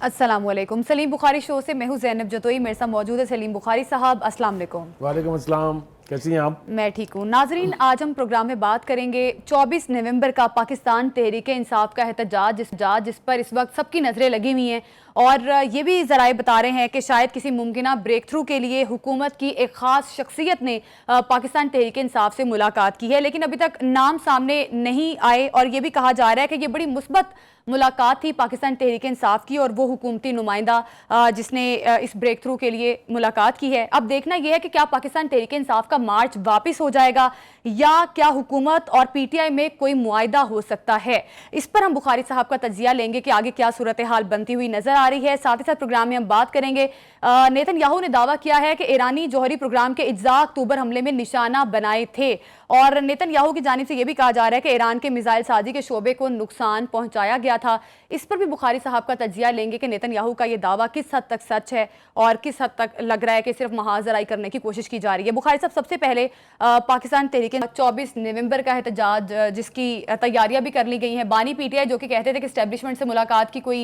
अस्सलाम वालेकुम। सलीम बुखारी शो से मैं हूँ ज़ैनब जतोई, मेरे साथ मौजूद है सलीम बुखारी साहब। अस्सलाम वालेकुम। वालेकुम अस्सलाम, कैसी हैं आप? मैं ठीक हूँ। नाजरीन, आज हम प्रोग्राम में बात करेंगे 24 नवंबर का पाकिस्तान तहरीक इंसाफ का एहतजाज जिस पर इस वक्त सबकी नज़रें लगी हुई हैं, और ये भी ज़राए बता रहे हैं कि शायद किसी मुमकिना ब्रेक थ्रू के लिए हुकूमत की एक ख़ास शख्सियत ने पाकिस्तान तहरीक इंसाफ से मुलाकात की है, लेकिन अभी तक नाम सामने नहीं आए। और ये भी कहा जा रहा है कि ये बड़ी मुस्बत मुलाकात थी पाकिस्तान तहरीक इंसाफ की, और वो हुकूमती नुमाइंदा जिसने इस ब्रेक थ्रू के लिए मुलाकात की है। अब देखना यह है कि क्या पाकिस्तान तहरीक इंसाफ का मार्च वापस हो जाएगा, या क्या हुकूमत और पीटीआई में कोई मुआहिदा हो सकता है। इस पर हम बुखारी साहब का तज्जिया लेंगे कि आगे क्या सूरत हाल बनती हुई नजर आ रही है। साथ ही साथ प्रोग्राम में हम बात करेंगे, नेतन्याहू ने दावा किया है कि ईरानी जौहरी प्रोग्राम के इज्जा अक्टूबर हमले में निशाना बनाए थे, और नेतन्याहू की जानिब से यह भी कहा जा रहा है कि ईरान के मिसाइल साजी के शोबे को नुकसान पहुंचाया गया था। इस पर भी बुखारी साहब का तज्जिया लेंगे कि नेतन्याहू का यह दावा किस हद तक सच है और किस हद तक लग रहा है कि सिर्फ महाजराई करने की कोशिश की जा रही है। बुखारी साहब, सबसे पहले पाकिस्तान तहरीक 24 नवंबर का एहतजाज जिसकी तैयारियां भी कर ली गई हैं, बानी पीटीआई जो कि कहते थे कि एस्टेब्लिशमेंट से मुलाकात की कोई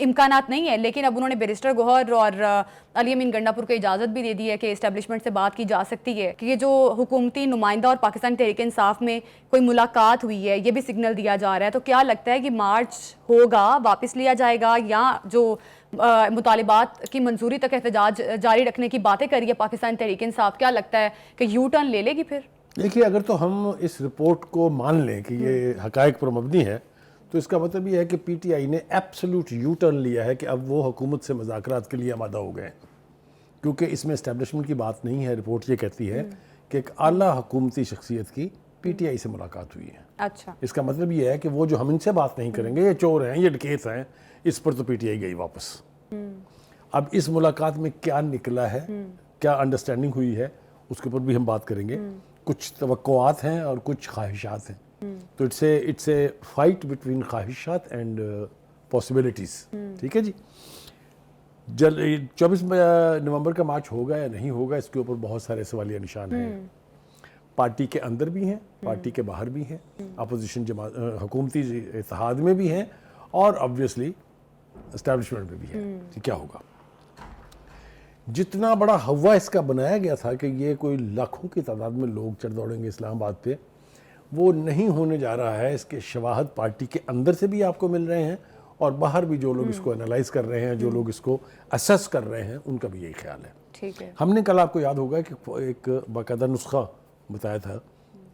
इम्कानात नहीं है, लेकिन अब उन्होंने बैरिस्टर गोहर और अली अमीन गंडापुर को इजाज़त भी दे दी है कि एस्टेब्लिशमेंट से बात की जा सकती है, कि ये जो हुकूमती नुमाइंदा और पाकिस्तान तहरीक इंसाफ में कोई मुलाकात हुई है, ये भी सिग्नल दिया जा रहा है। तो क्या लगता है कि मार्च होगा, वापस लिया जाएगा, या जो मुतालिबात की मंजूरी तक एहतजाज जारी रखने की बातें करी है पाकिस्तान तहरीक इंसाफ, क्या लगता है कि यू टर्न ले लेगी फिर? देखिए, अगर तो हम इस रिपोर्ट को मान लें कि ये हकायक पर मबनी है, तो इसका मतलब ये है कि पीटीआई ने एब्सोल्यूट यू टर्न लिया है कि अब वो हुकूमत से मुज़ाकरात के लिए आमादा हो गए, क्योंकि इसमें एस्टेब्लिशमेंट की बात नहीं है। रिपोर्ट ये कहती है कि एक आला हुकूमती शख्सियत की पीटीआई से मुलाकात हुई है। अच्छा, इसका मतलब ये है कि वो जो हम इनसे बात नहीं करेंगे, ये चोर हैं, ये डकैत हैं, इस पर तो पीटीआई गई वापस। अब इस मुलाकात में क्या निकला है, क्या अंडरस्टैंडिंग हुई है, उसके ऊपर भी हम बात करेंगे। कुछ तवक्कुआत हैं और कुछ ख्वाहिशात हैं, तो इट्स ए फाइट बिटवीन ख्वाहिशात एंड पॉसिबिलिटीज़। ठीक है जी। 24 नवंबर का मार्च होगा या नहीं होगा, इसके ऊपर बहुत सारे सवालिया निशान हैं। पार्टी के अंदर भी हैं, पार्टी के बाहर भी हैं, अपोजिशन हुकूमती इत्तेहाद में भी हैं, और ऑब्वियसली एस्टैब्लिशमेंट में भी है। कि क्या होगा। जितना बड़ा हवा इसका बनाया गया था कि ये कोई लाखों की तादाद में लोग चढ़ दौड़ेंगे इस्लामाबाद पे, वो नहीं होने जा रहा है। इसके शवाहद पार्टी के अंदर से भी आपको मिल रहे हैं, और बाहर भी जो लोग इसको एनालाइज कर रहे हैं, जो लोग इसको असेस कर रहे हैं, उनका भी यही ख्याल है। ठीक है। हमने कल, आपको याद होगा कि एक बाकायदा नुस्खा बताया था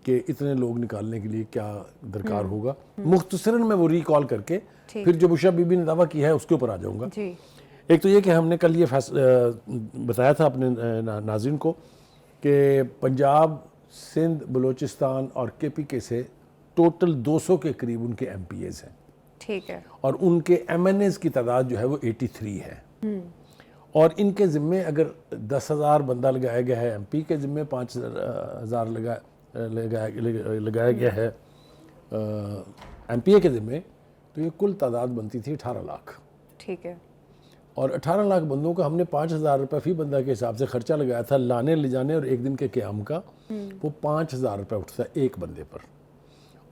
कि इतने लोग निकालने के लिए क्या दरकार होगा। मुख्तसरन में वो रिकॉल करके फिर जो बुशरा बीबी ने दावा किया है उसके ऊपर आ जाऊंगा। एक तो ये कि हमने कल ये बताया था अपने नाज़रीन को कि पंजाब, सिंध, बलूचिस्तान और केपीके से टोटल 200 के करीब उनके एमपीएज हैं। ठीक है। और उनके एमएनएज की तादाद जो है वो 83 है। और इनके ज़िम्मे अगर 10,000 बंदा लगाया गया है, एमपी के ज़िम्मे 5,000 लगाया गया है एमपीए के ज़िम्मे, तो ये कुल तादाद बनती थी 18 लाख। ठीक है। और 18 लाख बंदों का हमने 5,000 रुपये फी बंदा के हिसाब से खर्चा लगाया था, लाने ले जाने और एक दिन के क़याम का। वो 5,000 रुपये उठता है एक बंदे पर,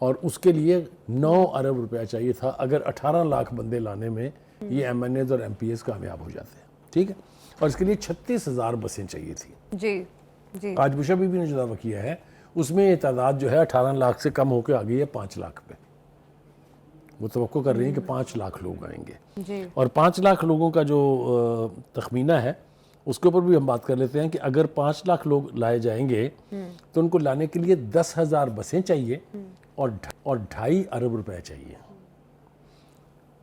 और उसके लिए 9 अरब रुपया चाहिए था अगर 18 लाख बंदे लाने में ये एमएनएज और एमपीएस कामयाब हो जाते हैं। ठीक है। और इसके लिए 36,000 बसें चाहिए थी। जी जी। आज बुशरा बीबी ने जो दावा किया है उसमें ये तादाद जो है 18 लाख से कम होकर आ गई है 5 लाख पे। वो तवक्को कर रही है कि 5 लाख लोग आएंगे जी। और 5 लाख लोगों का जो तखमीना है उसके ऊपर भी हम बात कर लेते हैं कि अगर 5 लाख लोग लाए जाएंगे तो उनको लाने के लिए 10,000 बसें चाहिए और 2.5 अरब रुपए चाहिए।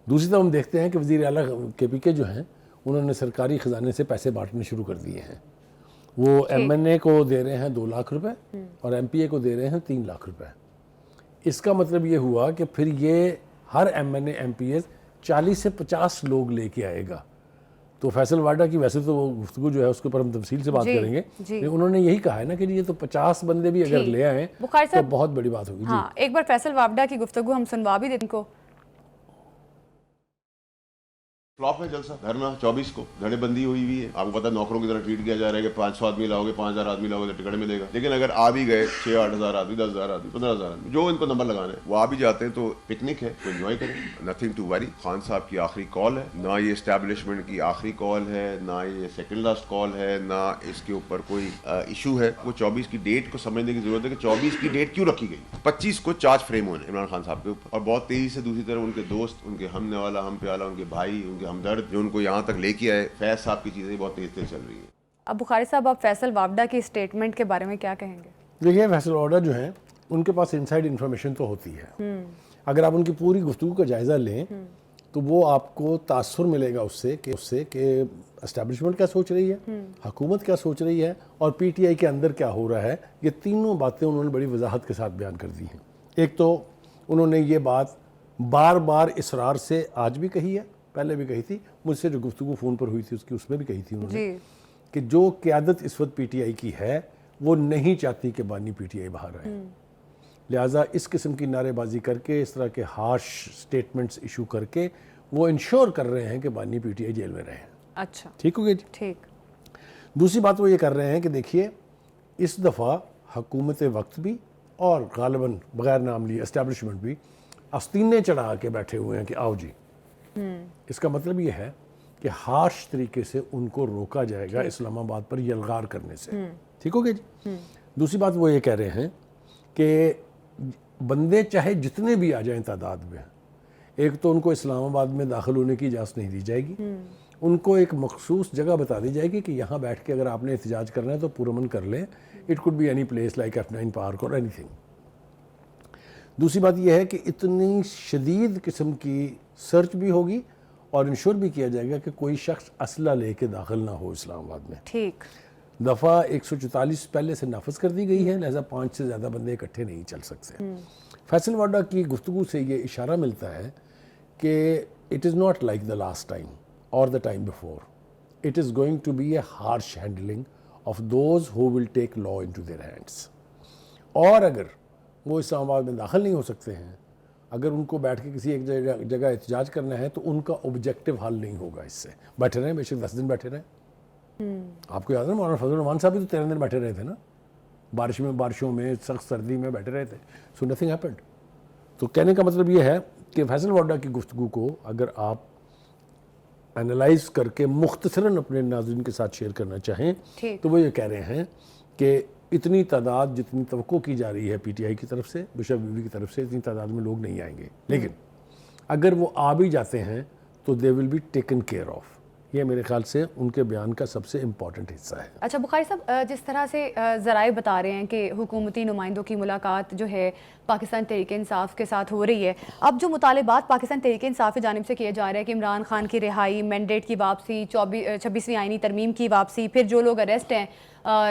दूसरी तरफ हम देखते हैं कि वज़ीर आला केपीके जो हैं उन्होंने सरकारी ख़जाने से पैसे बांटने शुरू कर दिए हैं। वो एमएनए को दे रहे हैं 2 लाख रुपए और एमपीए को दे रहे हैं 3 लाख रुपए। इसका मतलब ये हुआ कि फिर ये हर एमएनए एमपीए 40 से 50 लोग लेके आएगा। तो फैसल वाडा की वैसे तो वो गुफ्तगू जो है उसके ऊपर हम तफसील से बात करेंगे, लेकिन उन्होंने यही कहा है ना कि ये तो 50 बंदे भी अगर ले आए तो बहुत बड़ी बात होगी। हाँ, एक बार फैसल वाडा की गुफ्तगू हम सुनवा भी दें इनको। फ्लॉप है जलसा। धरना 24 को, धड़े बंदी हुई है। आपको पता है नौकरों की तरह ट्रीट किया जा रहा है कि 500 आदमी लाओगे, 5000 आदमी लाओगे तो टिकट मिलेगा। लेकिन अगर आ भी गए 6-8 हज़ार आदमी, 10,000 आदमी, 15,000 आदमी, जो इनको नंबर लगाना है वो आ भी जाते हैं, तो पिकनिक है, तो एंजॉय करें, नथिंग टू वरी। खान साहब की आखिरी कॉल है, ना ये एस्टैब्लिशमेंट की आखिरी कॉल है, ना ये सेकंड लास्ट कॉल है, ना इसके ऊपर कोई इशू है। वो 24 की डेट को समझने की जरूरत है कि 24 की डेट क्यों रखी गई। 25 को चार्ज फ्रेम होने इमरान खान साहब के ऊपर, और बहुत तेजी से दूसरी तरफ उनके दोस्त, उनके हमने वाला, हम प्याला, उनके भाई, उनके हमदर्द जो उनको यहाँ तक लेके आए, फैज साहब की चीज़ें बहुत तेज तेज चल रही है। अब बुखारी साहब, आप फैसल वावडा की स्टेटमेंट के बारे में क्या कहेंगे? देखिए, फैसल वावडा जो है उनके पास इनसाइड इन्फॉर्मेशन तो होती है। अगर आप उनकी पूरी गुफ्तगू का जायज़ा लें तो वो आपको तासुर मिलेगा उससे कि एस्टैब्लिशमेंट क्या सोच रही है, हुकूमत क्या सोच रही है, और पीटीआई के अंदर क्या हो रहा है। ये तीनों बातें उन्होंने बड़ी वजाहत के साथ बयान कर दी हैं। एक तो उन्होंने ये बात बार बार इसरार से आज भी कही है, पहले भी कही थी, मुझसे जो गुफ्तगू फ़ोन पर हुई थी उसमें भी कही थी उन्होंने कि जो क़यादत इस वक्त पीटीआई की है वो नहीं चाहती कि बानी पीटीआई बाहर आए। लिहाजा इस किस्म की नारेबाजी करके, इस तरह के हार्श स्टेटमेंट्स इशू करके वो इंश्योर कर रहे हैं कि बानी पीटीआई जेल में रहें। अच्छा, ठीक हो गया जी। ठीक। दूसरी बात वो ये कर रहे हैं कि देखिए, इस दफ़ा हुकूमत वक्त भी और गालिबन बगैर नाम लिए एस्टैब्लिशमेंट भी आस्तीनें चढ़ा के बैठे हुए हैं कि आओ जी। इसका मतलब ये है कि हार्श तरीके से उनको रोका जाएगा इस्लामाबाद पर यलगार करने से। ठीक हो गया जी। दूसरी बात वो ये कह रहे हैं कि बंदे चाहे जितने भी आ जाएं तादाद में, एक तो उनको इस्लामाबाद में दाखिल होने की इजाज़त नहीं दी जाएगी, उनको एक मखसूस जगह बता दी जाएगी कि यहाँ बैठ के अगर आपने एहतजाज करना है तो पुरअमन कर लें। It could be any place like F9 park और एनीथिंग। दूसरी बात यह है कि इतनी शदीद किस्म की सर्च भी होगी और इंश्योर भी किया जाएगा कि कोई शख्स असला लेके दाखिल ना हो इस्लामाबाद में। ठीक। दफ़ा 144 पहले से नाफज कर दी गई है, लिहाजा 5 से ज़्यादा बंदे इकट्ठे नहीं चल सकते। फैसल वाडा की गुफ्तगू से ये इशारा मिलता है कि it is not like the last time और the time before, it is going to be a harsh handling of those who will take law into their hands. और अगर वो इस्लामाबाद में दाखिल नहीं हो सकते हैं, अगर उनको बैठ के किसी एक जगह एहतजाज करना है तो उनका ऑब्जेक्टिव हल नहीं होगा इससे। बैठे रहें, बेशक 10 दिन बैठे रहें। आपको याद है मौलाना फजल रहमान साहब भी तो 13 दिन बैठे रहे थे ना, बारिशों में सख्त सर्दी में बैठे रहे थे। So nothing happened. तो कहने का मतलब ये है कि फैसल वाडा की गुफ्तगू को अगर आप एनालाइज करके मुख्तसरन अपने नाज़रीन के साथ शेयर करना चाहें तो वो ये कह रहे हैं कि इतनी तादाद जितनी तवक्को की जा रही है पीटीआई की तरफ से, बिशप बीबी की तरफ से, इतनी तादाद में लोग नहीं आएंगे। लेकिन अगर वो आ भी जाते हैं तो they will be taken care of. ये मेरे ख्याल से उनके बयान का सबसे इम्पॉर्टेंट हिस्सा है। अच्छा बुखारी साहब, जिस तरह से ज़राए बता रहे हैं कि हुकूमती नुमाइंदों की मुलाकात जो है पाकिस्तान तहरीक इंसाफ के साथ हो रही है, अब जो मुतालिबात पाकिस्तान तहरीक इंसाफ की जानिब से किए जा रहे हैं कि इमरान खान की रिहाई, मैंडेट की वापसी, 26वीं आईनी तरमीम की वापसी, फिर जो लोग अरेस्ट हैं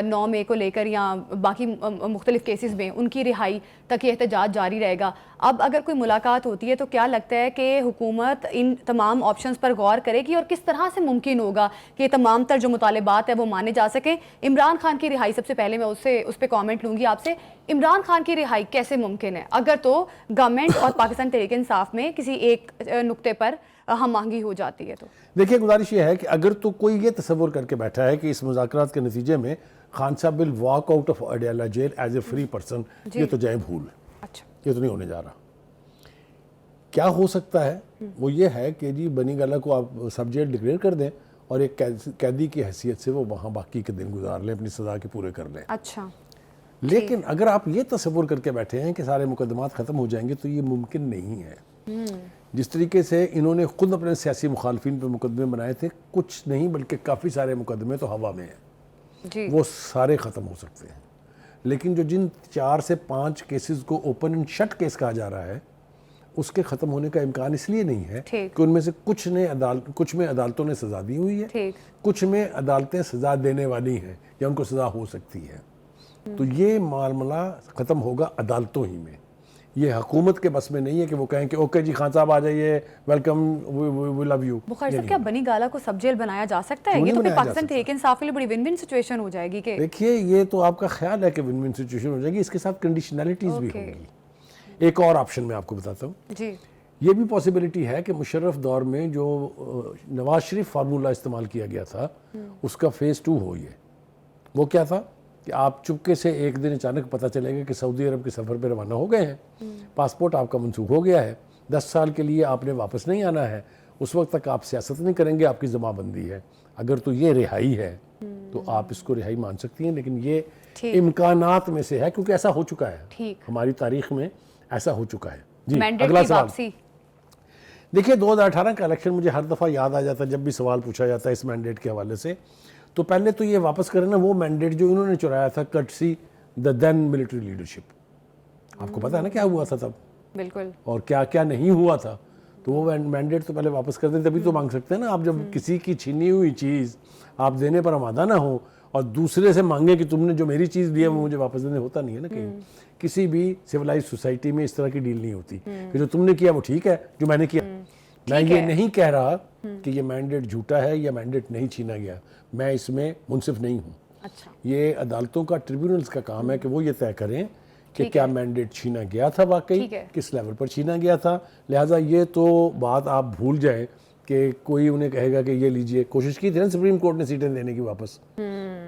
9 मई को लेकर या बाकी मुख्तलिफ केसेस में उनकी रिहाई तक ये एहतजाज जारी रहेगा। अब अगर कोई मुलाकात होती है तो क्या लगता है कि हुकूमत इन तमाम ऑप्शंस पर गौर करेगी और किस तरह से मुमकिन होगा कि तमाम तर जो मुतालिबात है वो माने जा सकें? इमरान खान की रिहाई, सबसे पहले मैं उस पर कॉमेंट लूँगी आपसे। इमरान खान की रिहाई कैसे मुमकिन है अगर तो गवर्नमेंट और पाकिस्तान तहरीक इंसाफ में किसी एक नुक्ते पर हम महंगी हो जाती है? तो देखिए, गुजारिश ये है कि अगर तो कोई ये तस्वर करके बैठा है कि इस मुज़ाकरात के नतीजे में खान साहब will walk out of Adiala jail as a free person, ये तो जाए भूल। अच्छा, ये तो नहीं होने जा रहा। क्या हो सकता है वो ये है कि जी बनी गाला को आप सब जेल डिक्लेयर कर दें और एक कैदी की हैसियत से वो वहाँ बाकी के दिन गुजार लें, अपनी सज़ा के पूरे कर लें। अच्छा, लेकिन अगर आप ये तस्वर करके बैठे हैं कि सारे मुकदमात ख़त्म हो जाएंगे तो ये मुमकिन नहीं है। जिस तरीके से इन्होंने खुद अपने सियासी मुखालफिन पर मुकदमे बनाए थे, कुछ नहीं बल्कि काफ़ी सारे मुकदमे तो हवा में हैं, वो सारे ख़त्म हो सकते हैं। लेकिन जो जिन 4 से 5 केसेस को ओपन एंड शट केस कहा जा रहा है, उसके ख़त्म होने का इम्कान इसलिए नहीं है कि उनमें से कुछ में अदालतों ने सज़ा दी हुई है, कुछ में अदालतें सज़ा देने वाली हैं या उनको सज़ा हो सकती है। तो ये मामला ख़त्म होगा अदालतों ही में। ये हुकूमत के बस में नहीं है कि वो कहें कि ओके जी खान साहब आ जाइए, welcome, we love you. Bukhari साहब, क्या बनी गाला को सब जेल बनाया जा सकता है? ये तो फिर पाकिस्तान तहरीक इंसाफ के लिए बड़ी विन विन सिचुएशन हो जाएगी। कि देखिए, ये तो आपका ख्याल है कि विन विन सिचुएशन हो जाएगी, इसके साथ कंडीशनैलिटीज़ भी होंगी। एक और ऑप्शन मैं आपको बताता हूँ जी। یہ بھی پاسبلٹی ہے کہ مشرف دور میں جو نواز شریف فارمولہ استعمال کیا گیا تھا اس کا فیز 2 ہو. یہ وہ کیا تھا کہ آپ چپکے سے ایک دن اچانک پتہ چلے گا کہ سعودی عرب کے سفر پہ روانہ ہو گئے ہیں, پاسپورٹ آپ کا منسوخ ہو گیا ہے, 10 سال کے لیے آپ نے واپس نہیں آنا ہے, اس وقت تک آپ سیاست نہیں کریں گے, آپ کی ذمہ بندی ہے. اگر تو یہ رہائی ہے تو آپ اس کو رہائی مان سکتی ہیں, لیکن یہ امکانات میں سے ہے کیونکہ ایسا ہو چکا ہے, ہماری تاریخ میں ایسا ہو چکا ہے. جی اگلا سوال. دیکھیے 2018 کا الیکشن مجھے ہر دفعہ یاد آ جاتا ہے جب بھی سوال پوچھا جاتا ہے اس مینڈیٹ کے حوالے سے. تو پہلے تو یہ واپس کریں نا وہ مینڈیٹ جو انہوں نے چرایا تھا کٹسی دا دین ملٹری لیڈرشپ. آپ کو پتہ ہے نا کیا ہوا تھا تب, بالکل, اور کیا کیا نہیں ہوا تھا. تو وہ مینڈیٹ تو پہلے واپس کر دیں, تبھی تو مانگ سکتے ہیں نا آپ. جب کسی کی چھینی ہوئی چیز آپ دینے پر آمادہ نہ ہو اور دوسرے سے مانگے کہ تم نے جو میری چیز دی ہے وہ مجھے واپس دینے, ہوتا نہیں ہے نا. کہیں کسی بھی سویلائز سوسائٹی میں اس طرح کی ڈیل نہیں ہوتی کہ جو تم نے کیا وہ ٹھیک ہے, جو میں نے کیا. میں یہ نہیں کہہ رہا کہ یہ مینڈیٹ جھوٹا ہے یا مینڈیٹ نہیں چھینا گیا, میں اس میں منصف نہیں ہوں. یہ عدالتوں کا, ٹریبیونلز کا کام ہے کہ وہ یہ طے کریں کہ کیا مینڈیٹ چھینا گیا تھا واقعی, کس لیول پر چھینا گیا تھا. لہٰذا یہ تو بات آپ بھول جائیں کہ کوئی انہیں کہے گا کہ یہ لیجئے. کوشش کی تھی نا سپریم کورٹ نے سیٹیں دینے کی واپس,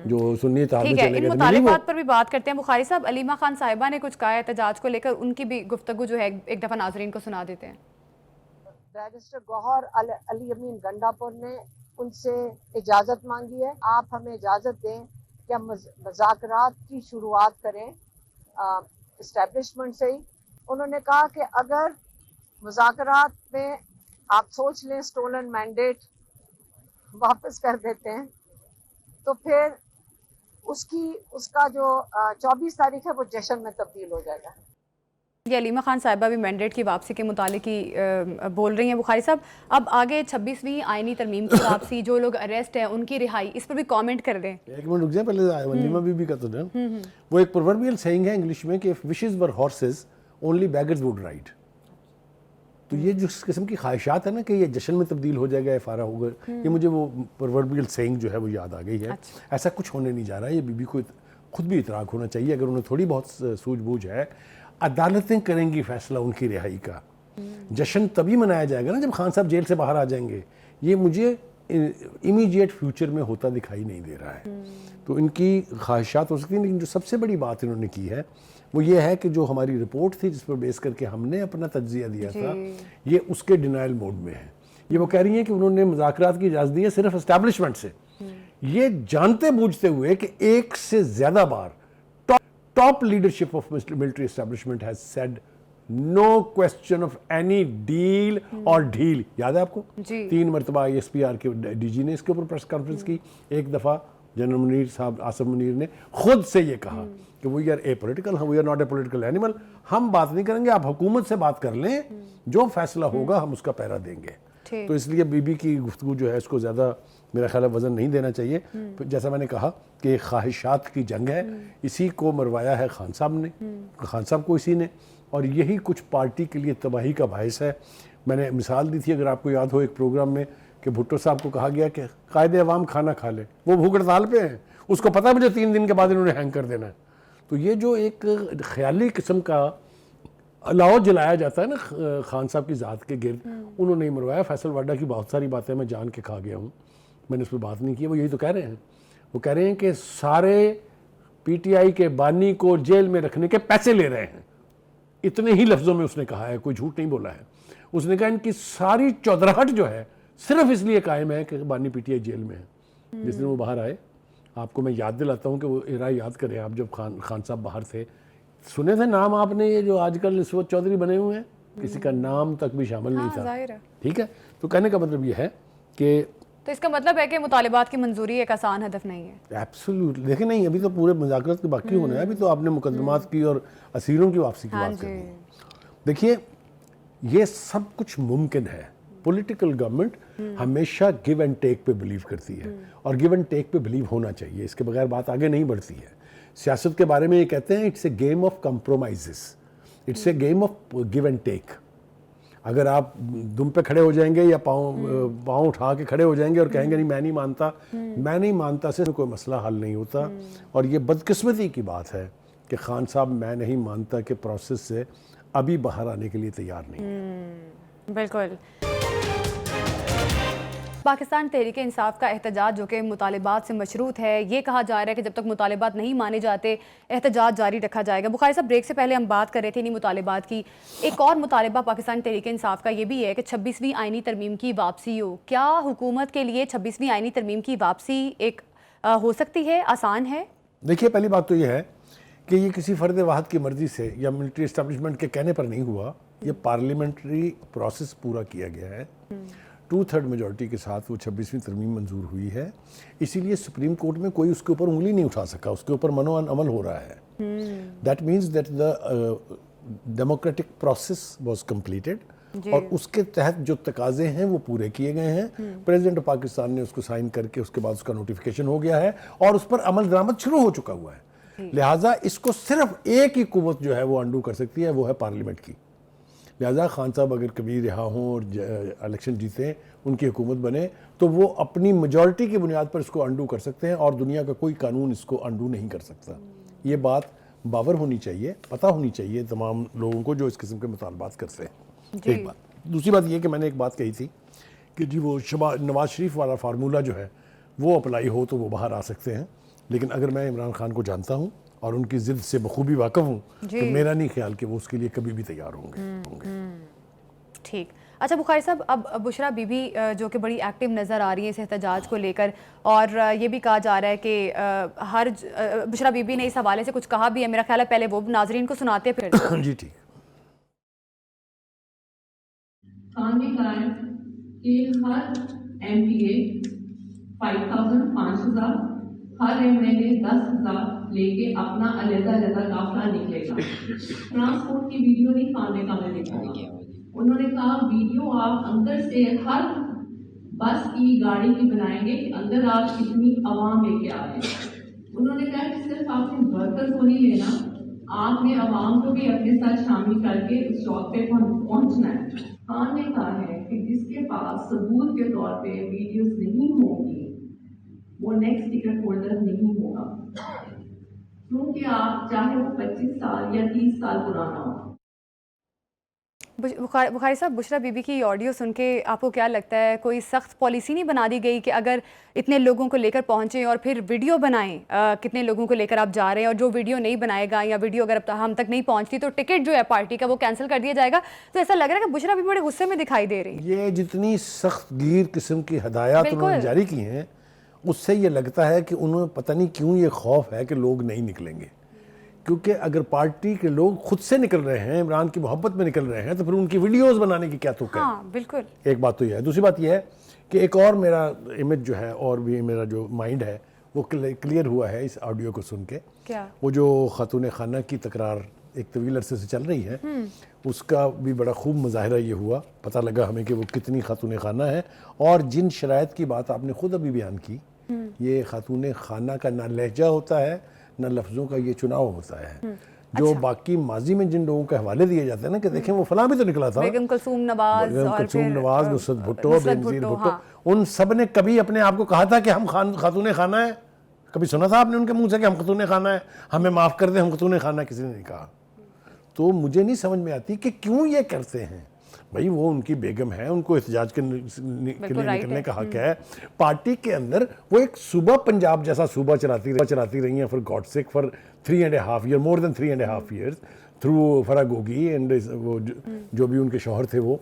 جو سنی اتحاد میں چلے گئے. ان مطالبات پر بھی بات کرتے ہیں. بخاری صاحب, علیمہ خان صاحبہ نے کچھ کہا ہے احتجاج کو لے کر, ان کی بھی گفتگو جو ہے ایک دفعہ ناظرین کو سنا دیتے ہیں. بیرسٹر گوہر علی امین گنڈاپور نے ان سے اجازت مانگی ہے. آپ ہمیں اجازت دیں کہ ہم مذاکرات کی شروعات کریں اسٹیبلشمنٹ سے ہی. انہوں نے کہا کہ اگر مذاکرات میں آپ سوچ لیں سٹولن مینڈیٹ واپس کر دیتے ہیں تو پھر اس کا جو 24 تاریخ ہے وہ جشن میں تبدیل ہو جائے گا. یہ علیمہ خان صاحبہ بھی مینڈیٹ کی واپسی کے متعلق ہی بول رہی ہیں. بخاری صاحب, اب آگے 26ویں آئینی ترمیم کی واپسی, جو لوگ اریسٹ ہیں ان کی رہائی, اس پر بھی کامنٹ کر دیں. ایک منٹ رک جائیں, پہلے علیمہ بی بی کا تو دیں. وہ ایک پرووربیل سیئنگ ہے انگلش میں کہ if wishes were horses only beggars would ride. تو یہ جو اس قسم کی خواہشات ہے نا کہ یہ جشن میں تبدیل ہو جائے گا, فارغ ہوگا, یہ مجھے وہ پرووربیل سیئنگ جو ہے وہ یاد آ گئی ہے. ایسا کچھ ہونے نہیں جا رہا ہے. یہ بی بی کو خود بھی اطراق ہونا چاہیے اگر انہیں تھوڑی بہت سوجھ بوجھ ہے. عدالتیں کریں گی فیصلہ ان کی رہائی کا. جشن تبھی منایا جائے گا نا جب خان صاحب جیل سے باہر آ جائیں گے. یہ مجھے امیڈیٹ فیوچر میں ہوتا دکھائی نہیں دے رہا ہے. تو ان کی خواہشات ہو سکتی ہیں, لیکن جو سب سے بڑی بات انہوں نے کی ہے وہ یہ ہے کہ جو ہماری رپورٹ تھی جس پر بیس کر کے ہم نے اپنا تجزیہ دیا تھا, یہ اس کے ڈینائل موڈ میں ہے. یہ وہ کہہ رہی ہیں کہ انہوں نے مذاکرات کی اجازت دی ہے صرف اسٹیبلشمنٹ سے, یہ جانتے بوجھتے ہوئے کہ ایک سے زیادہ بار top leadership of military establishment has said no question of any deal or deal. یاد ہے آپ کو 3 مرتبہ ISPR کے ڈی جی نے اس کے اوپر پریس کانفرنس کی. ایک دفعہ جنرل منیر صاحب, آصف منیر نے خود سے یہ کہا کہ we are apolitical, we are not a political animal. ہم بات نہیں کریں گے, آپ حکومت سے بات کر لیں, جو فیصلہ ہوگا ہم اس کا پیرا دیں گے. تو اس لیے بی بی کی گفتگو جو ہے اس کو زیادہ میرا خیال ہے وزن نہیں دینا چاہیے. جیسا میں نے کہا کہ خواہشات کی جنگ ہے, اسی کو مروایا ہے خان صاحب نے, خان صاحب کو اسی نے, اور یہی کچھ پارٹی کے لیے تباہی کا باعث ہے. میں نے مثال دی تھی اگر آپ کو یاد ہو ایک پروگرام میں کہ بھٹو صاحب کو کہا گیا کہ قائد عوام کھانا کھا لے, وہ بھوک ہڑتال پہ ہیں, اس کو پتہ ہے مجھے 3 دن کے بعد انہوں نے ہینگ کر دینا ہے. تو یہ جو ایک خیالی قسم کا الاؤ جلایا جاتا ہے نا خان صاحب کی ذات کے گرد, انہوں نے مروایا. فیصل واڈا کی بہت ساری باتیں میں جان کے کھا گیا ہوں, میں نے اس پہ بات نہیں کی. وہ یہی تو کہہ رہے ہیں, وہ کہہ رہے ہیں کہ سارے پی ٹی آئی کے بانی کو جیل میں رکھنے کے پیسے لے رہے ہیں. اتنے ہی لفظوں میں اس نے کہا ہے, کوئی جھوٹ نہیں بولا ہے. اس نے کہا ان کی ساری چودراہٹ جو ہے صرف اس لیے قائم ہے کہ بانی پی ٹی آئی جیل میں ہے. جس دن وہ باہر آئے, آپ کو میں یاد دلاتا ہوں کہ وہ ایرا یاد کریں آپ, جب خان صاحب باہر تھے, سنے تھے نام آپ نے یہ جو آج کل نسبت چودھری بنے ہوئے ہیں, کسی کا نام تک بھی شامل نہیں تھا. ٹھیک ہے, تو کہنے کا مطلب یہ ہے کہ تو اس کا مطلب ہے کہ مطالبات کی منظوری ایک آسان ہدف نہیں ہے. ایبسولوٹلی. دیکھیں نہیں, ابھی تو پورے مذاکرات کے باقی ہونے ہیں. ابھی تو آپ نے مقدمات کی اور اسیروں کی واپسی کی بات کرنی ہے. دیکھیے یہ سب کچھ ممکن ہے. پولیٹیکل گورنمنٹ ہمیشہ گیو اینڈ ٹیک پہ بلیو کرتی ہے, اور گیو اینڈ ٹیک پہ بلیو ہونا چاہیے. اس کے بغیر بات آگے نہیں بڑھتی ہے. سیاست کے بارے میں یہ کہتے ہیں it's a game of compromises, it's a game of give and take. اگر آپ دم پہ کھڑے ہو جائیں گے یا پاؤں اٹھا کے کھڑے ہو جائیں گے اور کہیں گے نہیں میں نہیں مانتا سے کوئی مسئلہ حل نہیں ہوتا. اور یہ بدقسمتی کی بات ہے کہ خان صاحب میں نہیں مانتا کہ پروسیس سے ابھی باہر آنے کے لیے تیار نہیں. बिल्कुल। पाकिस्तान तहरीक इंसाफ का एहतजाज जो कि मुतालबात से मशरूत है, ये कहा जा रहा है कि जब तक मुतालबात नहीं माने जाते एहतजाज जारी रखा जाएगा। बुखारी साहब, ब्रेक से पहले हम बात कर रहे थे इन्हीं मुतालबात की। एक और मुतालबा पाकिस्तान तहरीक इंसाफ का ये भी है कि 26वीं आइनी तरमीम की वापसी हो। क्या हुकूमत के लिए 26वीं आइनी तरमीम की वापसी एक हो सकती है, आसान है? देखिए, पहली बात तो ये है कि ये किसी फ़र्द वाहद की मर्ज़ी से या मिलिट्री इस्टेब्लिशमेंट के कहने पर नहीं हुआ। ये पार्लियामेंट्री प्रोसेस पूरा किया गया है। 2/3 मेजॉरिटी के साथ वो 26वीं तरमीम मंजूर हुई है। इसीलिए सुप्रीम कोर्ट में कोई उसके ऊपर उंगली नहीं उठा सका, उसके ऊपर मनोअन अमल हो रहा है। That means that the democratic process was completed और उसके तहत जो तकाजे हैं वो पूरे किए गए हैं। प्रेसिडेंट ऑफ पाकिस्तान ने उसको साइन करके उसके बाद उसका नोटिफिकेशन हो गया है और उस पर अमल दरामद शुरू हो चुका हुआ है। लिहाजा इसको सिर्फ एक ही कुव्वत जो है वो अंडू कर सकती है, वो है पार्लियामेंट की। लिहाजा खान साहब अगर कभी रिहा हों और इलेक्शन जीतें, उनकी हुकूमत बने, तो वो अपनी मेजॉरिटी की बुनियाद पर इसको अंडू कर सकते हैं और दुनिया का कोई कानून इसको अंडू नहीं कर सकता। ये बात बावर होनी चाहिए, पता होनी चाहिए तमाम लोगों को जो इस किस्म के मुतालबात करते हैं। एक बात। दूसरी बात ये कि मैंने एक बात कही थी कि जी वो नवाज शरीफ वाला फार्मूला जो है वो अप्लाई हो तो वो बाहर आ सकते हैं, लेकिन अगर मैं इमरान खान को जानता हूँ और उनकी ज़िद से बखूबी वाक़िफ़ हूँ तो मेरा नहीं ख्याल कि वो उसके लिए कभी भी तैयार होंगे। ठीक। अच्छा बुखारी साहब, अब बुशरा बीबी जो कि बड़ी एक्टिव नज़र आ रही है इस एहतजाज को लेकर, और ये भी कहा जा रहा है कि बुशरा बीबी ने इस हवाले से कुछ कहा भी है। मेरा ख्याल है पहले वो नाजरीन को सुनाते फिर जी ठीक। खान ने कहा है कि हर एमपीए 5,000 हर एमएलए 10,000 लेके अपना अलग-अलग काफिला निकलेगा। ट्रांसपोर्ट की वीडियो नहीं खान ने कहा, मैं देखूंगा। उन्होंने कहा वीडियो आप अंदर से हर बस की गाड़ी की बनाएंगे कि अंदर आप कितनी आवाम लेके आ रहे हैं। उन्होंने कहा कि सिर्फ आपने वर्कर्स को नहीं लेना, आपने आवाम को भी अपने साथ शामिल करके उस जॉब पे पहुंचना है। खान ने कहा है कि जिसके पास सबूत के तौर पे वीडियोस नहीं होंगी वो नेक्स्ट टिकट होल्डर नहीं होगा, क्योंकि आप चाहे वो 25 साल या 30 साल पुराना हो। बुखारी साहब, बुशरा बीबी की ऑडियो सुन के आपको क्या लगता है, कोई सख्त पॉलिसी नहीं बना दी गई कि अगर इतने लोगों को लेकर पहुंचे और फिर वीडियो बनाएं, कितने लोगों को लेकर आप जा रहे हैं, और जो वीडियो नहीं बनाएगा या वीडियो अगर हम तक नहीं पहुंचती तो टिकट जो है पार्टी का वो कैंसिल कर दिया जाएगा? तो ऐसा लग रहा है कि बुशरा बीबी बड़े गुस्से में दिखाई दे रही है। ये जितनी सख्त गिर किस्म की हदायत उन्होंने जारी की हैं, उससे ये लगता है कि उन्हें पता नहीं क्यों ये खौफ है कि लोग नहीं निकलेंगे। क्योंकि अगर पार्टी के लोग खुद से निकल रहे हैं, इमरान की मोहब्बत में निकल रहे हैं, तो फिर उनकी वीडियोस बनाने की क्या तुक है? हाँ, बिल्कुल। एक बात तो ये है। दूसरी बात ये है कि एक और मेरा इमेज जो है और भी मेरा जो माइंड है वो क्लियर हुआ है इस ऑडियो को सुन के। क्या? वो जो खातून खाना की तकरार एक तवील अरसे से चल रही है, उसका भी बड़ा खूब मुजाहिरा ये हुआ, पता लगा हमें कि वो कितनी खातून खाना है। और जिन शराइत की बात आपने खुद अभी बयान की, ये खातून खाना का ना लहजा होता है ना लफ्ज़ों का ये चुनाव होता है। जो अच्छा। बाकी माजी में जिन लोगों के हवाले दिए जाते हैं ना कि देखें वो फलां भी तो निकला था, बेगम कुलसूम नवाज, नुसरत भुट्टो, बेनज़ीर भुट्टो, उन सब ने कभी अपने आप को कहा था कि हम खातून खाना है? कभी सुना था आपने उनके मुंह से कि हम खातून खाना है, हमें माफ़ कर दें, हम खातून खाना? किसी ने नहीं कहा। तो मुझे नहीं समझ में आती कि क्यों ये करते हैं। भाई वो उनकी बेगम है, उनको एहतजाज के लिए निकलने का हक है। पार्टी के अंदर वो एक सूबा पंजाब जैसा सूबा चलाती रही हैं for God sake for 3.5 year, more than 3.5 years through फरागोगी एंड वो जो भी उनके शौहर थे वो।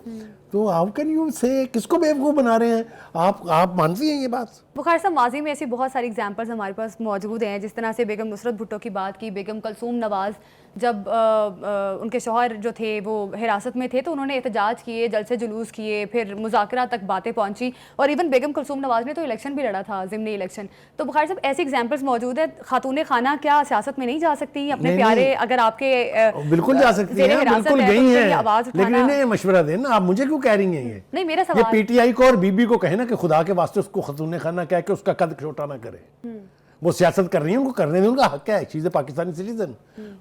तो हाउ कैन यू से, किसको बेवकूफ़ बना रहे हैं आप मानती हैं ये बात? बुखारी साहब, माजी में ऐसी बहुत सारी एग्जांपल्स हमारे पास मौजूद हैं, जिस तरह से बेगम नुसरत भुट्टो की बात की, बेगम कुलसूम नवाज जब उनके शौहर जो थे वो हिरासत में थे तो उन्होंने एहतजाज किए, जलसे जुलूस किए, फिर मुज़ाकरा तक बातें पहुंची, और इवन बेगम कुलसूम नवाज ने तो इलेक्शन भी लड़ा था, ज़िमनी इलेक्शन। तो बुखारी साहब, ऐसी एग्जांपल्स मौजूद है। खातून खाना क्या सियासत में नहीं जा सकती अपने प्यारे? अगर आपके बिल्कुल जा सकती हैं, बिल्कुल गई हैं, लेकिन इन्हें मशवरा दें ना। आप मुझे क्यों कह रही हैं ये? नहीं, मेरा ये सवाल पीटीआई को और बीबी को कहे ना कि खुदा के वास्ते उसको खातून खाना कह के उसका कद छोटा ना करे। वो सियासत कर रही है, उनको करने दें, उनका हक है, चीज़ें पाकिस्तानी सिटीजन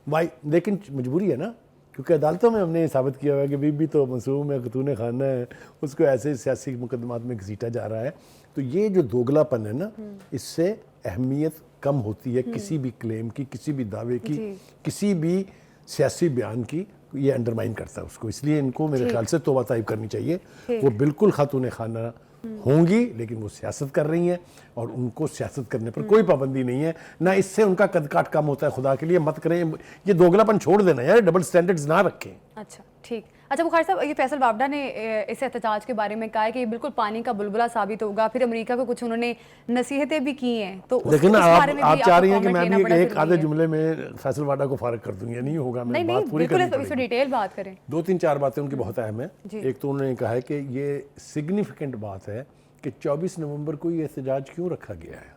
भाई। लेकिन मजबूरी है ना, क्योंकि अदालतों में हमने साबित किया हुआ है कि बीबी तो मासूम है, खातून खाना है, उसको ऐसे सियासी मुकदमात में घसीटा जा रहा है। तो ये जो दोगलापन है ना, इससे अहमियत कम होती है किसी भी क्लेम की, किसी भी दावे की, किसी भी सियासी बयान की। یہ انڈرمائن کرتا ہے اس کو. اس لیے ان کو میرے خیال سے توبہ طائب کرنی چاہیے. وہ بالکل خاتون خانہ ہوں گی لیکن وہ سیاست کر رہی ہیں اور ان کو سیاست کرنے پر کوئی پابندی نہیں ہے, نہ اس سے ان کا قد کاٹ کم ہوتا ہے. خدا کے لیے مت کریں, یہ دوگلا پن چھوڑ دینا یار, ڈبل سٹینڈرڈز نہ رکھیں. اچھا ٹھیک. اچھا بخاری صاحب, یہ فیصل وابڈہ نے اس احتجاج کے بارے میں کہا ہے کہ یہ بالکل پانی کا بلبلہ ثابت ہوگا. پھر امریکہ کو کچھ انہوں نے نصیحتیں بھی کی ہیں, تو لیکن آپ چاہ رہی ہیں کہ میں بھی ایک آدھے جملے میں فیصل وابڈہ کو فارغ کر دوں گی؟ نہیں ہوگا, میں بات پوری کرنی پڑے گی. ڈیٹیل بات کریں. 2-3-4 باتیں ان کی بہت اہم ہیں. ایک تو انہوں نے کہا ہے کہ یہ سگنیفیکنٹ بات ہے کہ 24 نومبر کو یہ احتجاج کیوں رکھا گیا ہے.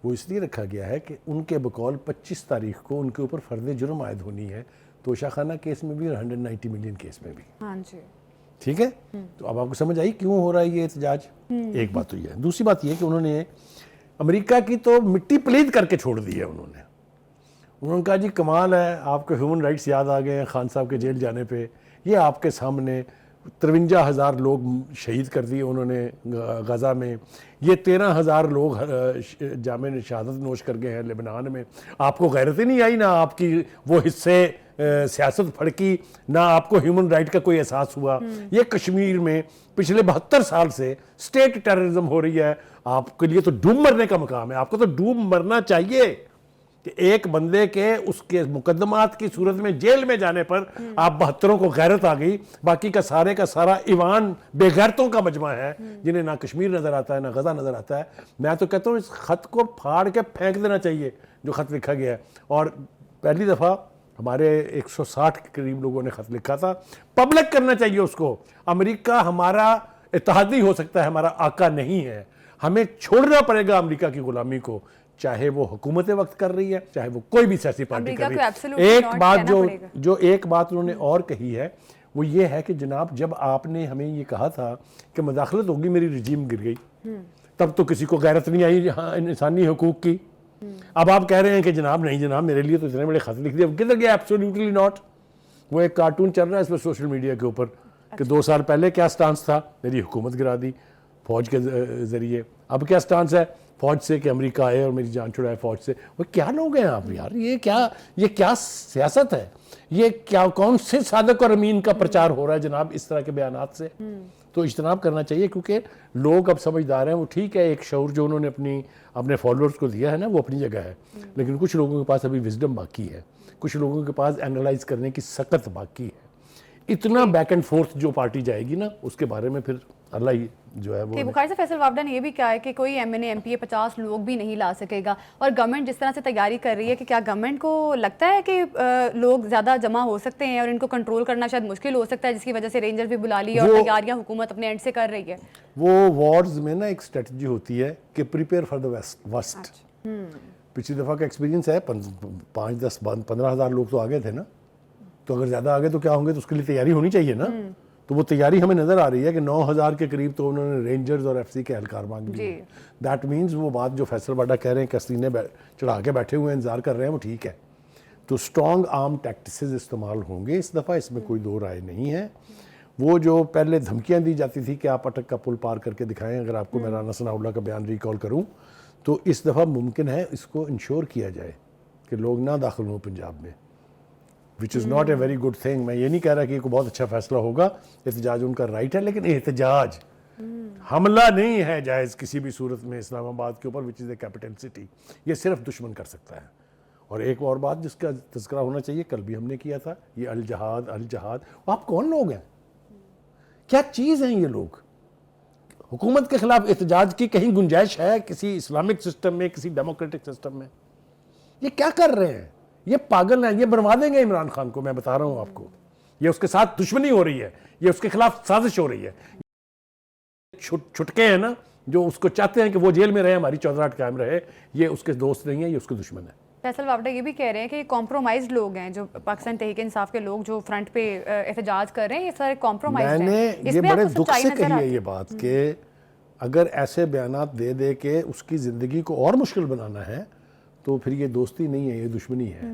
وہ اس لیے رکھا گیا ہے کہ ان کے بقول 25 تاریخ کو ان کے اوپر فرد جرم عائد ہونی ہے, توشہ خانہ کیس میں بھی اور 190 ملین کیس میں بھی. ہاں جی ٹھیک ہے, تو اب آپ کو سمجھ آئی کیوں ہو رہا ہے یہ احتجاج. ایک بات تو یہ ہے. دوسری بات یہ کہ انہوں نے امریکہ کی تو مٹی پلید کر کے چھوڑ دی ہے. انہوں نے کہا جی کمال ہے, آپ کو ہیومن رائٹس یاد آ گئے ہیں خان صاحب کے جیل جانے پہ. یہ آپ کے سامنے 53,000 لوگ شہید کر دیے انہوں نے غزہ میں, یہ 13,000 لوگ جامِ شہادت نوش کر گئے ہیں لبنان میں. آپ کو غیرت ہی نہیں آئی, نہ آپ کی وہ حصے سیاست پھڑکی, نہ آپ کو ہیومن رائٹ کا کوئی احساس ہوا. یہ کشمیر میں پچھلے 72 سال سے اسٹیٹ ٹیررزم ہو رہی ہے. آپ کے لیے تو ڈوب مرنے کا مقام ہے, آپ کو تو ڈوب مرنا چاہیے کہ ایک بندے کے اس کے مقدمات کی صورت میں جیل میں جانے پر آپ 72 کو غیرت آ گئی. باقی کا سارا ایوان بے غیرتوں کا مجمع ہے جنہیں نہ کشمیر نظر آتا ہے نہ غزہ نظر آتا ہے. میں تو کہتا ہوں اس خط کو پھاڑ کے پھینک دینا چاہیے جو خط لکھا گیا ہے. اور پہلی دفعہ ہمارے 160 کے قریب لوگوں نے خط لکھا تھا, پبلک کرنا چاہیے اس کو. امریکہ ہمارا اتحادی ہو سکتا ہے, ہمارا آقا نہیں ہے. ہمیں چھوڑنا پڑے گا امریکہ کی غلامی کو, چاہے وہ حکومت وقت کر رہی ہے چاہے وہ کوئی بھی سیاسی پارٹی کر رہی ہے. ایک بات جو ایک بات انہوں نے اور کہی ہے وہ یہ ہے کہ جناب جب آپ نے ہمیں یہ کہا تھا کہ مداخلت ہوگی میری رجیم گر گئی, تب تو کسی کو غیرت نہیں آئی انسانی حقوق کی. اب آپ کہہ رہے ہیں کہ جناب نہیں جناب میرے لیے تو اتنے بڑے خط لکھ دیا. کدھر گیا؟ Absolutely not. وہ ایک کارٹون چل رہا ہے اس پہ سوشل میڈیا کے اوپر کہ 2 سال پہلے کیا سٹانس تھا, میری حکومت گرا دی فوج کے ذریعے. اب کیا سٹانس ہے فوج سے کہ امریکہ آئے اور میری جان چھڑائے فوج سے. وہ کیا لوگ ہیں آپ یار, یہ کیا سیاست ہے, یہ کیا کون سے صادق اور امین کا پرچار ہو رہا ہے جناب اس طرح کے بیانات سے. تو اجتناب کرنا چاہیے کیونکہ لوگ اب سمجھدار ہیں. وہ ٹھیک ہے ایک شعور جو انہوں نے اپنے فالوورز کو دیا ہے نا وہ اپنی جگہ ہے, لیکن کچھ لوگوں کے پاس ابھی وزڈم باقی ہے, کچھ لوگوں کے پاس اینالائز کرنے کی سکت باقی ہے. اتنا بیک اینڈ فورتھ جو پارٹی جائے گی نا اس کے بارے میں پھر اللہ ہی جو ہے وہ. بخاری سے فیصل وابڈہ نے یہ بھی کہا ہے کہ کوئی M N A M P A 50 لوگ بھی نہیں لا سکے گا. اور گورنمنٹ جس طرح سے تیاری کر رہی ہے کہ کیا گورنمنٹ کو لگتا ہے کہ لوگ زیادہ جمع ہو سکتے ہیں اور ان کو کنٹرول کرنا شاید مشکل ہو سکتا ہے, جس کی وجہ سے رینجر بھی بلا لی اور تیاریاں حکومت اپنے اینڈ سے کر رہی ہے. وہ وارز میں نا ایک اسٹریٹجی ہوتی ہے کہ پریپیئر فار دا ورسٹ. پچھلی دفعہ کا ایکسپیرینس ہے 5-10-15 ہزار لوگ تو آگے تھے نا, تو اگر زیادہ آگے تو کیا ہوں گے, تو اس کے لیے تیاری ہونی چاہیے نا. تو وہ تیاری ہمیں نظر آ رہی ہے کہ 9,000 کے قریب تو انہوں نے رینجرز اور ایف سی کے اہلکار مانگ لیے. دیٹ مینز وہ بات جو فیصل وابڈہ کہہ رہے ہیں کہ سینے چڑھا کے بیٹھے ہوئے انتظار کر رہے ہیں وہ ٹھیک ہے. تو اسٹرانگ آرم ٹیکٹسز استعمال ہوں گے اس دفعہ, اس میں کوئی دو رائے نہیں ہے. وہ جو پہلے دھمکیاں دی جاتی تھی کہ آپ اٹک کا پل پار کر کے دکھائیں, اگر آپ کو میں رانا ثناء اللہ کا بیان ریکال کروں تو اس دفعہ ممکن ہے اس کو انشور کیا جائے کہ لوگ نہ داخل ہوں پنجاب میں, which is not a very good thing. میں یہ نہیں کہہ رہا کہ یہ کوئی بہت اچھا فیصلہ ہوگا, احتجاج ان کا رائٹ ہے, لیکن احتجاج حملہ نہیں ہے جائز کسی بھی صورت میں اسلام آباد کے اوپر which is a capital city. یہ صرف دشمن کر سکتا ہے. اور ایک اور بات جس کا تذکرہ ہونا چاہیے, کل بھی ہم نے کیا تھا, یہ الجہاد. آپ کون لوگ ہیں, کیا چیز ہیں یہ لوگ؟ حکومت کے خلاف احتجاج کی کہیں گنجائش ہے کسی اسلامک سسٹم میں, کسی ڈیموکریٹک سسٹم میں؟ یہ کیا کر رہے ہیں, یہ پاگل ہیں, یہ بنوا دیں گے عمران خان کو. میں بتا رہا ہوں آپ کو, یہ اس کے ساتھ دشمنی ہو رہی ہے, یہ اس کے خلاف سازش ہو رہی ہے. چھٹکے ہیں نا جو اس کو چاہتے ہیں کہ وہ جیل میں رہے, ہماری چودراہٹ قائم رہے, یہ اس کے دوست نہیں ہیں, یہ اس کے دشمن ہیں. فیصل وابڈہ یہ بھی کہہ رہے ہیں کہ یہ کمپرومائزڈ لوگ ہیں, جو پاکستان تحریک انصاف کے لوگ جو فرنٹ پہ احتجاج کر رہے ہیں, یہ سارے کمپرومائزڈ ہیں. میں نے یہ بڑے دکھ سے کہی ہے یہ بات کہ اگر ایسے بیانات دے دے کے اس کی زندگی کو اور مشکل بنانا ہے تو پھر یہ دوستی نہیں ہے, یہ دشمنی ہے.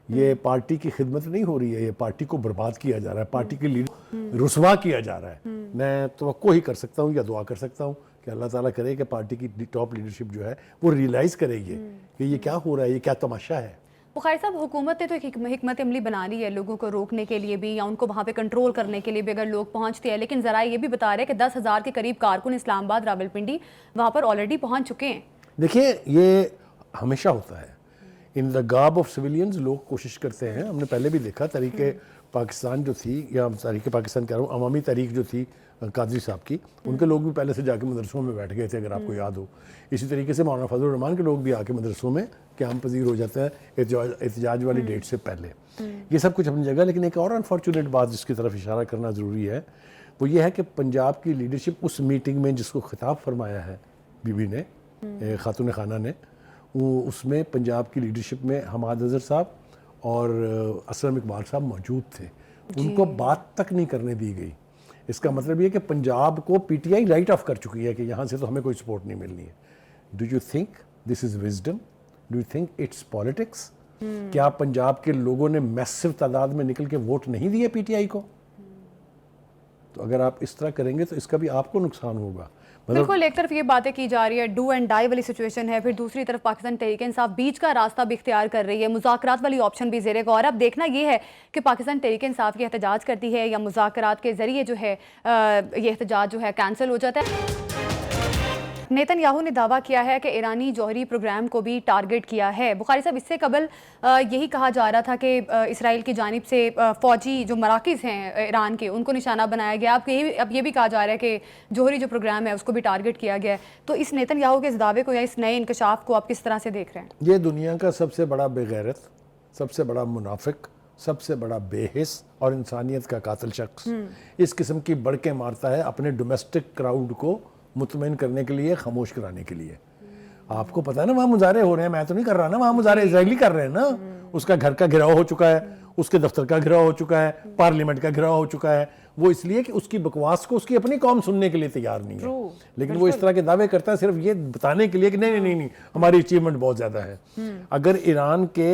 یہ پارٹی کی خدمت نہیں ہو رہی ہے, یہ پارٹی کو برباد کیا جا رہا ہے, پارٹی کی لیڈر رسوا کیا جا رہا ہے. میں توقع ہی کر سکتا ہوں یا دعا کر سکتا ہوں کہ اللہ تعالیٰ کرے کہ پارٹی کی ٹاپ لیڈرشپ جو ہے وہ ریئلائز کرے گی کہ یہ کیا ہو رہا ہے, یہ کیا تماشا ہے. बुखारी साहब, हुकूमत ने तो एक हिकमत अमली बना ली है लोगों को रोकने के लिए भी या उनको वहाँ पे कंट्रोल करने के लिए भी अगर लोग पहुँचते हैं, लेकिन ज़रा ये भी बता रहे हैं कि 10,000 के करीब कारकुन इस्लामाबाद, रावलपिंडी वहाँ पर ऑलरेडी पहुँच चुके हैं। देखिए, ये हमेशा होता है in the garb of civilians, लोग कोशिश करते हैं। हमने पहले भी देखा तहरीके पाकिस्तान जो थी, या तहरीके पाकिस्तान कह रहा हूँ, अवामी तहरीक जो थी कादरी साहब की, उनके लोग भी पहले से जाके मदरसों में बैठ गए थे, अगर आपको याद हो। इसी तरीके से मौलाना फजल रहमान के लोग भी आके मदरसों में क़याम पजीर हो जाते हैं एहतजाज वाली डेट से पहले। ये सब कुछ अपनी जगह, लेकिन एक और अनफॉर्चुनेट बात जिसकी तरफ इशारा करना ज़रूरी है वो ये है कि पंजाब की लीडरशिप उस मीटिंग में जिसको खिताब फरमाया है बीबी ने, खातून खाना ने, वो उसमें पंजाब की लीडरशिप में हमाद अजहर साहब और असलम इकबाल साहब मौजूद थे। उनको बात तक नहीं करने दी गई। इसका मतलब ये कि पंजाब को पीटीआई राइट ऑफ कर चुकी है कि यहाँ से तो हमें कोई सपोर्ट नहीं मिलनी है। Do you think this is wisdom? Do you think it's politics? क्या पंजाब के लोगों ने मैसिव तादाद में निकल के वोट नहीं दिए पीटीआई को? तो अगर आप इस तरह करेंगे तो इसका भी आपको नुकसान होगा। बिल्कुल, एक तरफ ये बातें की जा रही है, डू एंड डाई वाली सिचुएशन है, फिर दूसरी तरफ पाकिस्तान तहरीक इंसाफ बीच का रास्ता भी इख्तियार कर रही है, मुज़ाकरात वाली ऑप्शन भी ज़ेरे गौर। अब देखना ये है कि पाकिस्तान तहरीक इंसाफ ये एहतजाज करती है या मुज़ाकरात के ज़रिए जो है ये एहतजाज जो है कैंसिल हो जाता है। नेतन्याहू ने दावा किया है कि ईरानी जौहरी प्रोग्राम को भी टारगेट किया है। बुखारी साहब, इससे कबल यही कहा जा रहा था कि इसराइल की जानिब से फ़ौजी जो मराकिज़ हैं ईरान के, उनको निशाना बनाया गया। अब ये भी कहा जा रहा है कि जौहरी जो प्रोग्राम है उसको भी टारगेट किया गया है। तो इस नेतन्याहू के इस दावे को या इस नए इंकशाफ को आप किस तरह से देख रहे हैं? ये दुनिया का सबसे बड़ा बेगैरत, सबसे बड़ा मुनाफिक, सबसे बड़ा बेहिस और इंसानियत का कातिल शख्स इस किस्म की बढ़ के मारता है अपने डोमेस्टिक क्राउड को मुतमईन करने के लिए, खामोश कराने के लिए। आपको पता है ना वहाँ मुजाहरे हो रहे हैं, मैं तो नहीं कर रहा ना, वहाँ मुजाहरे इजरायली कर रहे हैं ना। उसका घर का घिराव हो चुका है, उसके दफ्तर का घिराव हो चुका है, पार्लियामेंट का घिराव हो चुका है। वो इसलिए कि उसकी बकवास को उसकी अपनी कौम सुनने के लिए तैयार नहीं है, लेकिन वो इस तरह के दावे करता है सिर्फ ये बताने के लिए कि नहीं नहीं नहीं हमारी अचीवमेंट बहुत ज़्यादा है। अगर ईरान के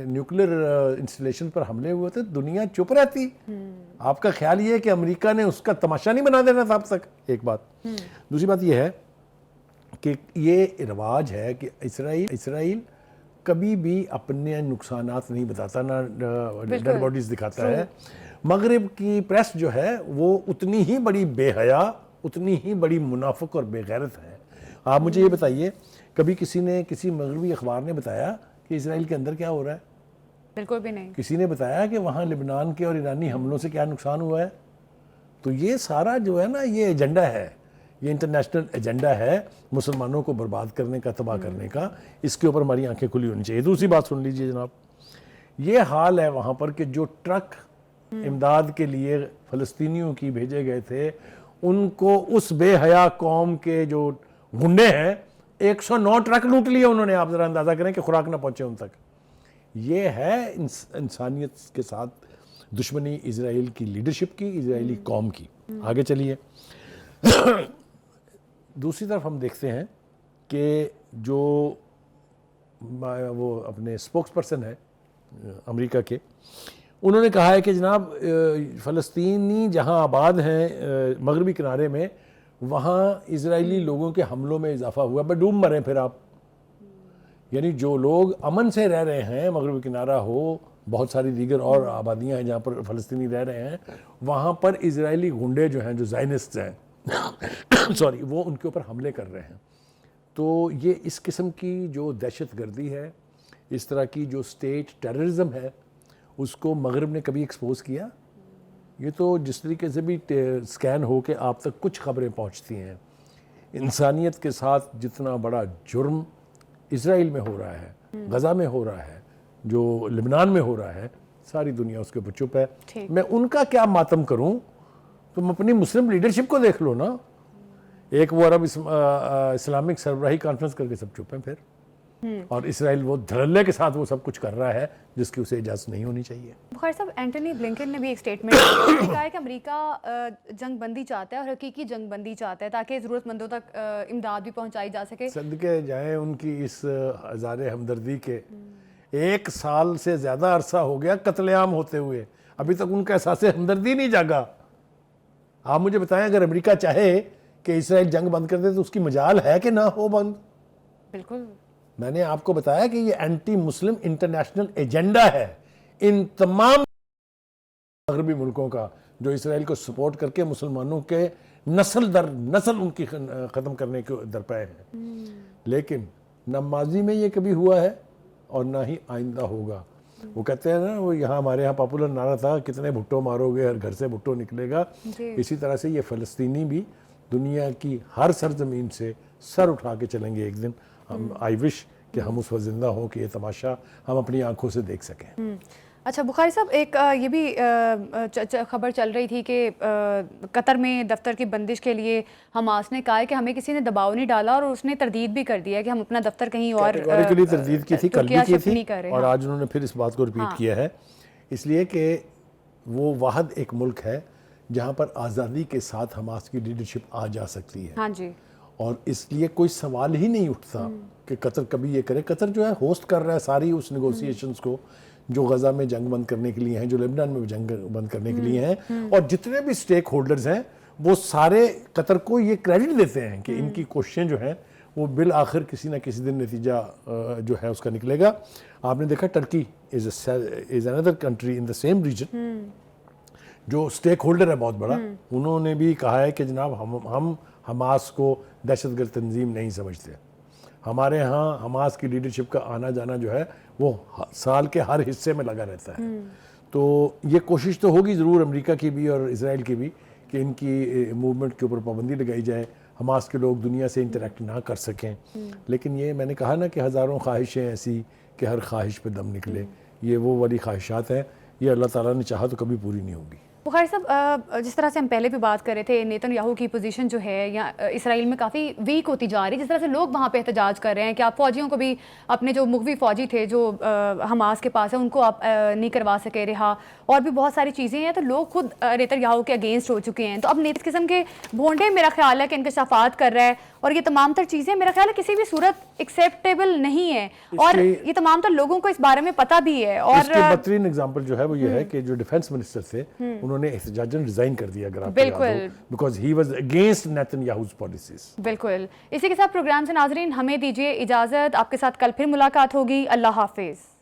न्यूक्लियर इंस्टॉलेशन पर हमले हुए थे दुनिया चुप रहती? आपका ख्याल ये है कि अमेरिका ने उसका तमाशा नहीं बना देना था अब तक? एक बात। दूसरी बात यह है कि ये रिवाज है कि इसराइल कभी भी अपने नुकसानात नहीं बताता, ना डेड बॉडीज दिखाता है। मगरिब की प्रेस जो है वो उतनी ही बड़ी बेहया, उतनी ही बड़ी मुनाफिक और बेगैरत है। आप मुझे ये बताइए, कभी किसी ने, किसी मगरबी अखबार ने बताया कि इसराइल के अंदर क्या हो रहा है? बिल्कुल भी नहीं। किसी ने बताया कि वहाँ लिबनान के और ईरानी हमलों से क्या नुकसान हुआ है? तो ये सारा जो है ना, ये एजेंडा है, ये इंटरनेशनल एजेंडा है मुसलमानों को बर्बाद करने का, तबाह करने का। इसके ऊपर हमारी आंखें खुली होनी चाहिए। दूसरी बात सुन लीजिए जनाब, ये हाल है वहाँ पर कि जो ट्रक इमदाद के लिए फ़लस्तीनियों की भेजे गए थे, उनको उस बेहया कौम के जो गुंडे हैं 109 ट्रक लूट लिए उन्होंने। आप ज़रा अंदाज़ा करें कि खुराक ना पहुँचे उन तक। ये है इंसानियत के साथ दुश्मनी इजराइल की लीडरशिप की, इजरायली कौम की। आगे चलिए। दूसरी तरफ हम देखते हैं कि जो वो अपने स्पोक्स पर्सन है अमेरिका के, उन्होंने कहा है कि जनाब फ़लस्तीनी जहां आबाद हैं मगरबी किनारे में, वहाँ इजरायली लोगों के हमलों में इजाफा हुआ। बट डूब मरें फिर आप। यानी जो लोग अमन से रह रहे हैं, मगरबी किनारा हो, बहुत सारी दीगर और आबादियाँ हैं जहाँ पर फ़लस्तीनी रह रहे हैं, वहाँ पर इजरायली गुंडे जो हैं, जो ज़ायनिस्ट हैं सॉरी, वो उनके ऊपर हमले कर रहे हैं। तो ये इस किस्म की जो दहशत गर्दी है, इस तरह की जो स्टेट टेररिज्म है, उसको मगरब ने कभी एक्सपोज किया? ये तो जिस तरीके से भी स्कैन हो के आप तक कुछ खबरें पहुंचती हैं, इंसानियत के साथ जितना बड़ा जुर्म इजराइल में हो रहा है, गज़ा में हो रहा है, जो लिबनान में हो रहा है, सारी दुनिया उसके ऊपर चुप है। मैं उनका क्या मातम करूं? तुम अपनी मुस्लिम लीडरशिप को देख लो ना। एक वो अरब इस्लामिक सरबराही कॉन्फ्रेंस करके सब चुप हैं फिर, और इसराइल वो धड़ल्ले के साथ वो सब कुछ कर रहा है जिसकी उसे इजाज़त नहीं होनी चाहिए। बुखारी साहब, एंटनी ब्लिंकन ने भी एक स्टेटमेंट कहा है कि अमेरिका जंग बंदी चाहता है और हकीकी जंग बंदी चाहता है ताकि ज़रूरतमंदों तक इमदाद भी पहुंचाई जा सके। सदके जाएं उनकी इस हज़ारे हमदर्दी के। 1 साल से ज़्यादा अरसा हो गया कत्लेआम होते हुए, अभी तक उनका एहसास हमदर्दी नहीं जागा। आप मुझे बताएं, अगर अमेरिका चाहे कि इसराइल जंग बंद कर दे तो उसकी मजाल है कि ना हो बंद? बिल्कुल। میں نے آپ کو بتایا کہ یہ اینٹی مسلم انٹرنیشنل ایجنڈا ہے ان تمام مغربی ملکوں کا جو اسرائیل کو سپورٹ کر کے مسلمانوں کے نسل در نسل ان کی ختم کرنے کے درپے ہیں. لیکن نہ ماضی میں یہ کبھی ہوا ہے اور نہ ہی آئندہ ہوگا. وہ کہتے ہیں نا، وہ یہاں ہمارے یہاں پاپولر نعرہ تھا کتنے بھٹو مارو گے ہر گھر سے بھٹو نکلے گا. اسی طرح سے یہ فلسطینی بھی دنیا کی ہر سرزمین سے سر اٹھا کے چلیں گے ایک دن. آئی وش کہ ہم اس وقت زندہ ہوں کہ یہ تماشا ہم اپنی آنکھوں سے دیکھ سکیں. اچھا بخاری صاحب، ایک یہ بھی خبر چل رہی تھی کہ قطر میں دفتر کی بندش کے لیے حماس نے کہا ہے کہ ہمیں کسی نے دباؤ نہیں ڈالا، اور اس نے تردید بھی کر دیا کہ ہم اپنا دفتر کہیں اور کیٹیگوریکلی تردید کی تھی، کل بھی کی تھی، اور ہاں. آج انہوں نے پھر اس بات کو ریپیٹ کیا ہے. اس لیے کہ وہ واحد ایک ملک ہے جہاں پر آزادی کے ساتھ حماس کی لیڈرشپ آ جا سکتی ہے. ہاں جی. اور اس لیے کوئی سوال ہی نہیں اٹھتا کہ قطر کبھی یہ کرے. قطر جو ہے ہوسٹ کر رہا ہے ساری اس نیگوسیشنز کو جو غزہ میں جنگ بند کرنے کے لیے ہیں، جو لیبنان میں جنگ بند کرنے کے لیے ہیں، اور جتنے بھی سٹیک ہولڈرز ہیں وہ سارے قطر کو یہ کریڈٹ دیتے ہیں کہ ان کی کوششیں جو ہیں وہ بالآخر کسی نہ کسی دن نتیجہ جو ہے اس کا نکلے گا. آپ نے دیکھا Turkey is another country in the same region جو سٹیک ہولڈر ہے بہت بڑا. انہوں نے بھی کہا ہے کہ جناب ہم حماس کو دہشت گرد تنظیم نہیں سمجھتے. ہمارے ہاں حماس کی لیڈرشپ کا آنا جانا جو ہے وہ سال کے ہر حصے میں لگا رہتا ہے. تو یہ کوشش تو ہوگی ضرور امریکہ کی بھی اور اسرائیل کی بھی کہ ان کی موومنٹ کے اوپر پابندی لگائی جائے، حماس کے لوگ دنیا سے انٹریکٹ نہ کر سکیں. لیکن یہ میں نے کہا نا کہ ہزاروں خواہشیں ایسی کہ ہر خواہش پہ دم نکلے، یہ وہ والی خواہشات ہیں، یہ اللہ تعالیٰ نے چاہا تو کبھی پوری نہیں ہوگی. بخاری صاحب، جس طرح سے ہم پہلے بھی بات کر رہے تھے، نیتن یاہو کی پوزیشن جو ہے یا اسرائیل میں کافی ویک ہوتی جا رہی ہے، جس طرح سے لوگ وہاں پہ احتجاج کر رہے ہیں کہ آپ فوجیوں کو بھی، اپنے جو مغوی فوجی تھے جو حماس کے پاس ہیں ان کو آپ نہیں کروا سکے رہا، اور بھی بہت ساری چیزیں ہیں. تو لوگ خود نیتن یاہو کے اگینسٹ ہو چکے ہیں. تو اب اس قسم کے بھونڈے میرا خیال ہے کہ انکشافات کر رہا ہے، اور یہ تمام تر چیزیں میرا خیال ہے کسی بھی صورت ایکسیپٹیبل نہیں ہے، اور یہ تمام تر لوگوں کو اس بارے میں پتہ بھی ہے. اور اس کی بہترین اگزامپل جو ہے وہ یہ ہے کہ جو ڈیفنس منسٹر تھے انہوں نے احتجاجاً ریزائن کر دیا، اگر آپ کو یاد ہو، because he was against Netanyahu's policies. بالکل. اسی کے ساتھ پروگرام سے ناظرین ہمیں دیجیے اجازت، آپ کے ساتھ کل پھر ملاقات ہوگی. اللہ حافظ.